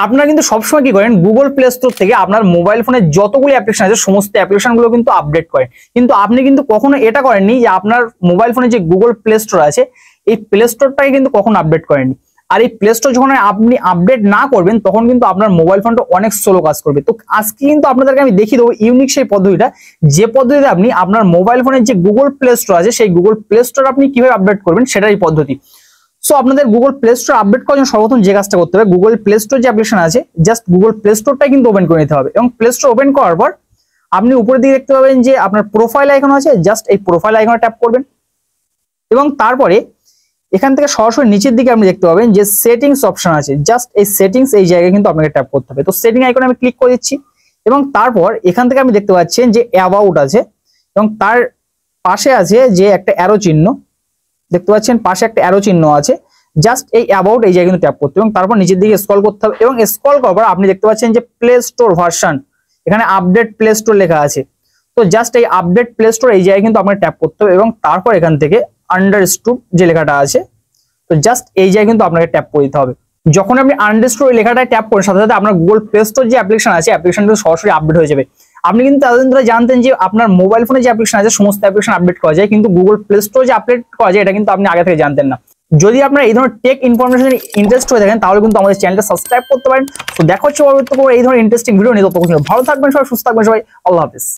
আপনারা কিন্তু সবসময় কি করেন, গুগল প্লে স্টোর থেকে আপনার মোবাইল ফোনে যতগুলো অ্যাপ্লিকেশন আছে সমস্ত অ্যাপ্লিকেশন গুলো কিন্তু আপডেট করেন, কিন্তু আপনি কিন্তু কখনো এটা করেননি যে আপনার মোবাইল ফোনে যে গুগল প্লে স্টোর আছে এই প্লে স্টোরটাকে কিন্তু কখনো আপডেট করেননি। আর এই প্লে স্টোর যখন আপনি আপডেট না করবেন তখন কিন্তু আপনার মোবাইল ফোনটা অনেক স্লো কাজ করবে। তো আজকে কিন্তু আপনাদেরকে আমি দেখিয়ে দেবো ইউনিক সেই পদ্ধতিটা, যে পদ্ধতিতে আপনি আপনার মোবাইল ফোনের যে গুগল প্লে স্টোর আছে সেই গুগল প্লে স্টোর আপনি কিভাবে আপডেট করবেন সেটাই পদ্ধতি। সো আপনাদের গুগল প্লে স্টোর আপডেট করার জন্য সর্বপ্রথম যে কাজটা করতে হবে, গুগল প্লে স্টোর যে অ্যাপ্লিকেশন আছে জাস্ট গুগল প্লে স্টোরটাই কিন্তু ওপেন করে নিতে হবে। এবং প্লে স্টোর ওপেন করার পর আপনি উপরের দিকে দেখতে পাবেন যে আপনার প্রোফাইল আইকন আছে, জাস্ট এই প্রোফাইল আইকনে ট্যাপ করবেন এবং তারপরে এখান থেকে সরাসরি নিচের দিকে আপনি দেখতে পাবেন যে সেটিংস অপশন আছে, জাস্ট এই সেটিংস এই জায়গায় কিন্তু আপনাকে ট্যাপ করতে হবে। তো সেটিং আইকনে আমি ক্লিক করে দিচ্ছি এবং তারপর এখান থেকে আমি দেখতে পাচ্ছেন যে অ্যাবাউট আছে এবং তার পাশে আছে যে একটা অ্যারো চিহ্ন দেখতে পাচ্ছেন, পাশে একটা অ্যারো চিহ্ন আছে, জাস্ট এই অ্যাবাউট এই জায়গায় কিন্তু ট্যাপ করতে হবে এবং তারপর নিচের দিকে স্ক্রল করতে হবে এবং স্ক্রল করার পর আপনি দেখতে পাচ্ছেন যে প্লে স্টোর ভার্সন, এখানে আপডেট প্লে স্টোর লেখা আছে। তো জাস্ট এই আপডেট প্লে স্টোর এই জায়গায় কিন্তু আপনাকে ট্যাপ করতে হবে এবং তারপর এখান থেকে আন্ডারস্টুড যে লেখাটা আছে তো জাস্ট এই জায়গায় কিন্তু আপনাকে ট্যাপ করে দিতে হবে। যখন আপনি আন্ডারস্টুড লেখাটায় ট্যাপ করেন সাথে সাথে আপনার গুগল প্লে স্টোর যে অ্যাপ্লিকেশন আছে অ্যাপ্লিকেশন কিন্তু সরাসরি আপডেট হয়ে যাবে। আপনি কিন্তু এতদিন ধরে জানতেন যে আপনার মোবাইল ফোনে যে অ্যাপ্লিকেশন আছে সমস্ত অ্যাপ্লিকেশন আপডেট করা যায়, কিন্তু গুগল প্লে স্টোর যে আপডেট করা যায় এটা কিন্তু আপনি আগে থেকে জানতেন না। যদি আপনারা এই ধরনের টেক ইনফরমেশন ইন্টারেস্ট হয়ে থাকেন তাহলে কিন্তু আমাদের চ্যানেলটা সাবস্ক্রাইব করতে পারেন। তো দেখা হচ্ছে পরবর্তী এই ধরনের ইন্টারেস্টিং ভিডিও নিয়ে, ততক্ষণ ভালো থাকবেন সবাই, সুস্থ থাকবেন সবাই, আল্লাহ হাফেজ।